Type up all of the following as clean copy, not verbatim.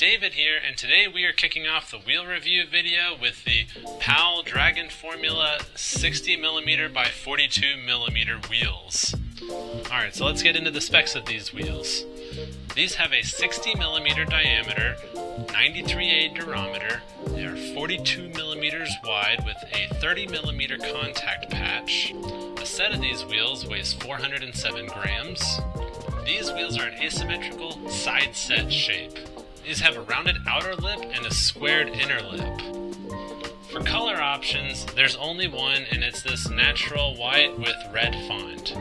David here, and today we are kicking off the wheel review video with the Powell Dragon Formula 60mm by 42mm wheels. Alright, so let's get into the specs of these wheels. These have a 60mm diameter, 93a durometer. They are 42mm wide with a 30mm contact patch. A set of these wheels weighs 407 grams. These wheels are an asymmetrical side set shape. These have a rounded outer lip and a squared inner lip. For color options, there's only one, and it's this natural white with red font.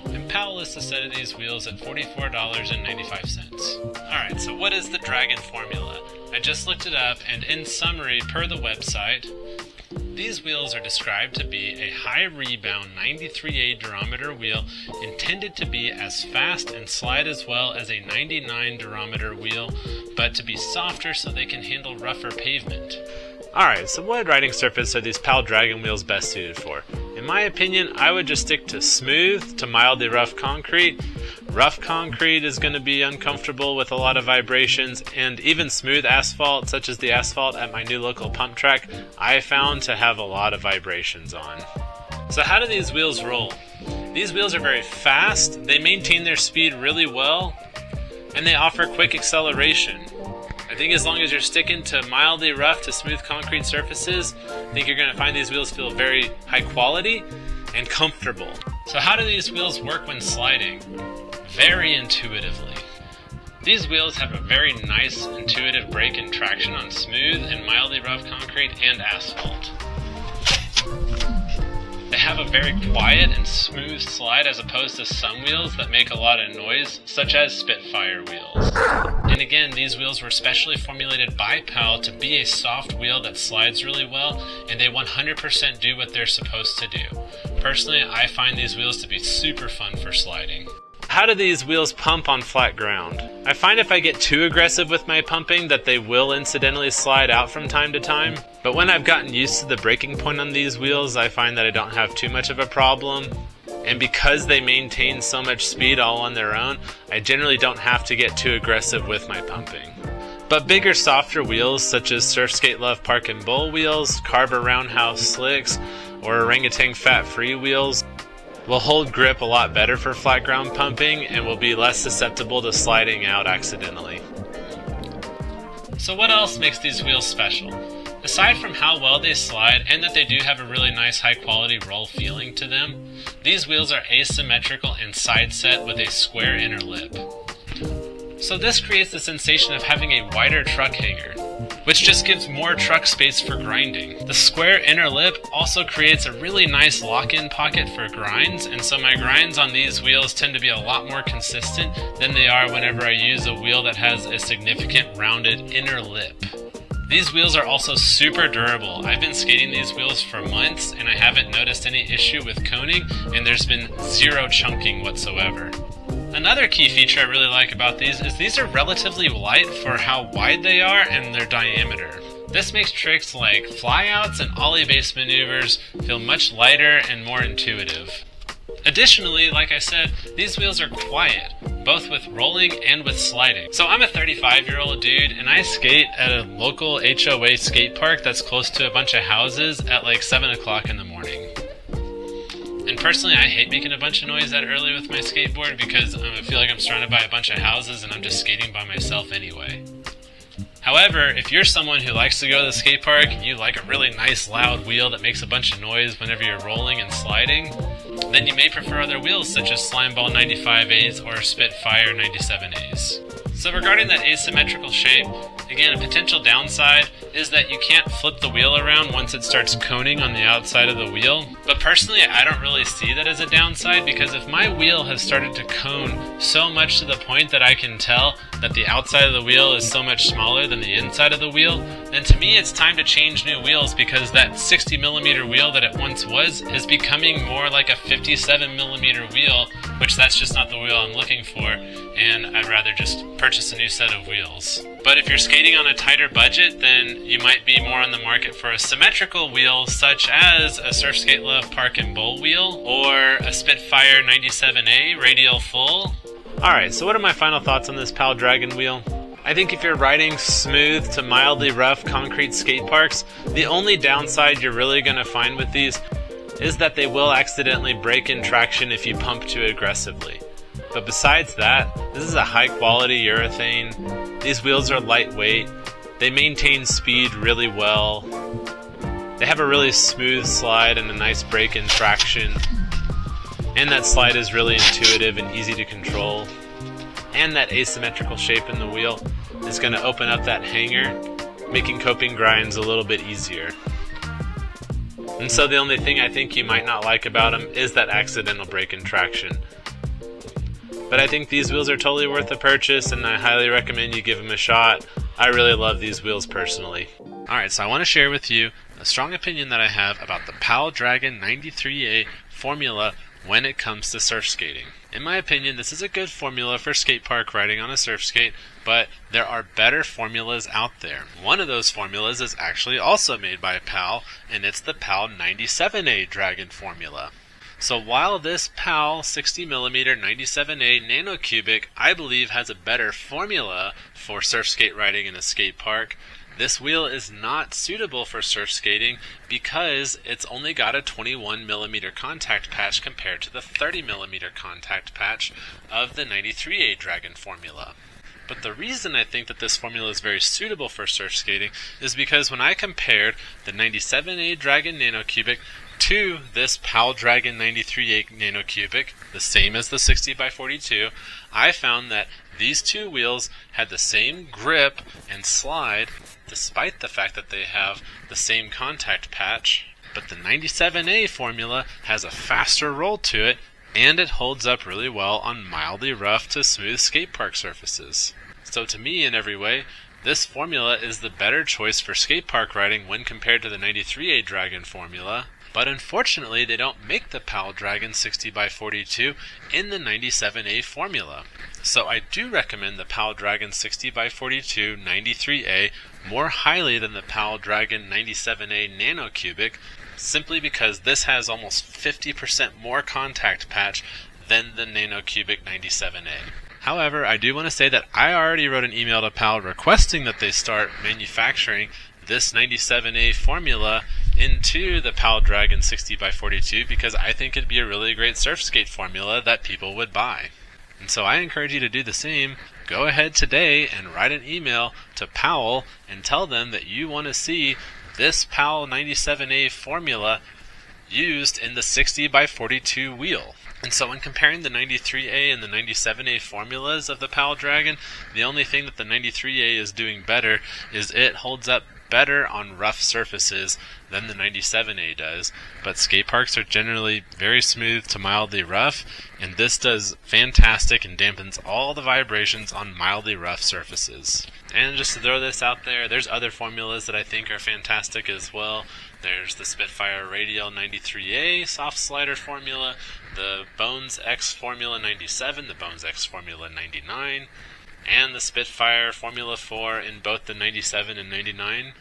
And Powell lists a set of these wheels at $44.95. Alright, so what is the Dragon formula? I just looked it up, and in summary, per the website, these wheels are described to be a high rebound 93A durometer wheel intended to be as fast and slide as well as a 99 durometer wheel, but to be softer so they can handle rougher pavement. Alright, so what riding surface are these Powell Dragon wheels best suited for? In my opinion, I would just stick to smooth to mildly rough concrete. Rough concrete is going to be uncomfortable with a lot of vibrations, and even smooth asphalt, such as the asphalt at my new local pump track, I found to have a lot of vibrations on. So how do these wheels roll? These wheels are very fast, they maintain their speed really well, and they offer quick acceleration. I think as long as you're sticking to mildly rough to smooth concrete surfaces, I think you're going to find these wheels feel very high quality and comfortable. So how do these wheels work when sliding? Very intuitively. These wheels have a very nice intuitive brake and traction on smooth and mildly rough concrete and asphalt. They have a very quiet and smooth slide as opposed to some wheels that make a lot of noise, such as Spitfire wheels. And again, these wheels were specially formulated by Powell to be a soft wheel that slides really well, and they 100% do what they're supposed to do. Personally, I find these wheels to be super fun for sliding. How do these wheels pump on flat ground? I find if I get too aggressive with my pumping that they will incidentally slide out from time to time, but when I've gotten used to the breaking point on these wheels, I find that I don't have too much of a problem. And because they maintain so much speed all on their own, I generally don't have to get too aggressive with my pumping. But bigger, softer wheels such as Surfskate Love Park and Bowl wheels, Carver Roundhouse slicks, or Orangutan fat-free wheels will hold grip a lot better for flat ground pumping and will be less susceptible to sliding out accidentally. So what else makes these wheels special? Aside from how well they slide and that they do have a really nice high quality roll feeling to them, these wheels are asymmetrical and side set with a square inner lip. So this creates the sensation of having a wider truck hanger, which just gives more truck space for grinding. The square inner lip also creates a really nice lock-in pocket for grinds, and so my grinds on these wheels tend to be a lot more consistent than they are whenever I use a wheel that has a significant rounded inner lip. These wheels are also super durable. I've been skating these wheels for months and I haven't noticed any issue with coning, and there's been zero chunking whatsoever. Another key feature I really like about these is these are relatively light for how wide they are and their diameter. This makes tricks like flyouts and ollie-based maneuvers feel much lighter and more intuitive. Additionally, like I said, these wheels are quiet, both with rolling and with sliding. So I'm a 35-year-old dude, and I skate at a local HOA skate park that's close to a bunch of houses at like 7 o'clock in the morning. And personally, I hate making a bunch of noise that early with my skateboard because I feel like I'm surrounded by a bunch of houses and I'm just skating by myself anyway. However, if you're someone who likes to go to the skate park and you like a really nice loud wheel that makes a bunch of noise whenever you're rolling and sliding, then you may prefer other wheels such as Slimeball 95As or Spitfire 97As. So regarding that asymmetrical shape, again, a potential downside is that you can't flip the wheel around once it starts coning on the outside of the wheel. But personally, I don't really see that as a downside, because if my wheel has started to cone so much to the point that I can tell that the outside of the wheel is so much smaller than the inside of the wheel, then to me it's time to change new wheels, because that 60mm wheel that it once was is becoming more like a 57mm wheel, which that's just not the wheel I'm looking for, and I'd rather just purchase a new set of wheels. But if you're skating on a tighter budget, then you might be more on the market for a symmetrical wheel such as a Surfskate Love Park and Bowl wheel or a Spitfire 97A radial full. Alright, so what are my final thoughts on this Powell Dragon wheel? I think if you're riding smooth to mildly rough concrete skate parks, the only downside you're really going to find with these is that they will accidentally break in traction if you pump too aggressively. But besides that, this is a high quality urethane. These wheels are lightweight. They maintain speed really well. They have a really smooth slide and a nice break in traction. And that slide is really intuitive and easy to control. And that asymmetrical shape in the wheel is going to open up that hanger, making coping grinds a little bit easier. And so the only thing I think you might not like about them is that accidental break in traction. But I think these wheels are totally worth the purchase, and I highly recommend you give them a shot. I really love these wheels personally. Alright, so I want to share with you a strong opinion that I have about the Powell Dragon 93A formula when it comes to surf skating. In my opinion, this is a good formula for skate park riding on a surf skate, but there are better formulas out there. One of those formulas is actually also made by Powell, and it's the Powell 97A Dragon formula. So while this Powell 60mm 97A Nano Cubic, I believe, has a better formula for surf skate riding in a skate park, this wheel is not suitable for surf skating because it's only got a 21mm contact patch compared to the 30mm contact patch of the 93A Dragon formula. But the reason I think that this formula is very suitable for surf skating is because when I compared the 97A Dragon Nano Cubic to this Powell Dragon 93A Nano Cubic, the same as the 60x42, I found that these two wheels had the same grip and slide despite the fact that they have the same contact patch, but the 97A formula has a faster roll to it and it holds up really well on mildly rough to smooth skate park surfaces. So to me, in every way, this formula is the better choice for skate park riding when compared to the 93A Dragon formula. But unfortunately, they don't make the Powell Dragon 60x42 in the 97A formula. So I do recommend the Powell Dragon 60x42 93A more highly than the Powell Dragon 97A Nano Cubic, simply because this has almost 50% more contact patch than the Nano Cubic 97A. However, I do want to say that I already wrote an email to Powell requesting that they start manufacturing this 97A formula into the Powell Dragon 60x42 because I think it'd be a really great surf skate formula that people would buy. And so I encourage you to do the same. Go ahead today and write an email to Powell and tell them that you want to see this Powell 97A formula used in the 60x42 wheel. And so when comparing the 93A and the 97A formulas of the Powell Dragon, the only thing that the 93A is doing better is it holds up better on rough surfaces than the 97A does, but skate parks are generally very smooth to mildly rough, and this does fantastic and dampens all the vibrations on mildly rough surfaces. And just to throw this out there, there's other formulas that I think are fantastic as well. There's the Spitfire Radial 93A soft slider formula, the Bones X Formula 97, the Bones X Formula 99, and the Spitfire Formula 4 in both the 97 and 99.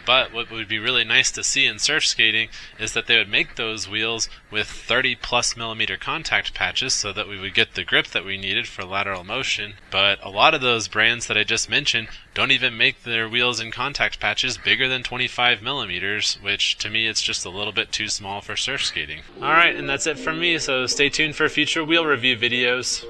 But what would be really nice to see in surf skating is that they would make those wheels with 30+mm contact patches so that we would get the grip that we needed for lateral motion. But a lot of those brands that I just mentioned don't even make their wheels in contact patches bigger than 25mm, which to me it's just a little bit too small for surf skating. Alright, and that's it from me, so stay tuned for future wheel review videos.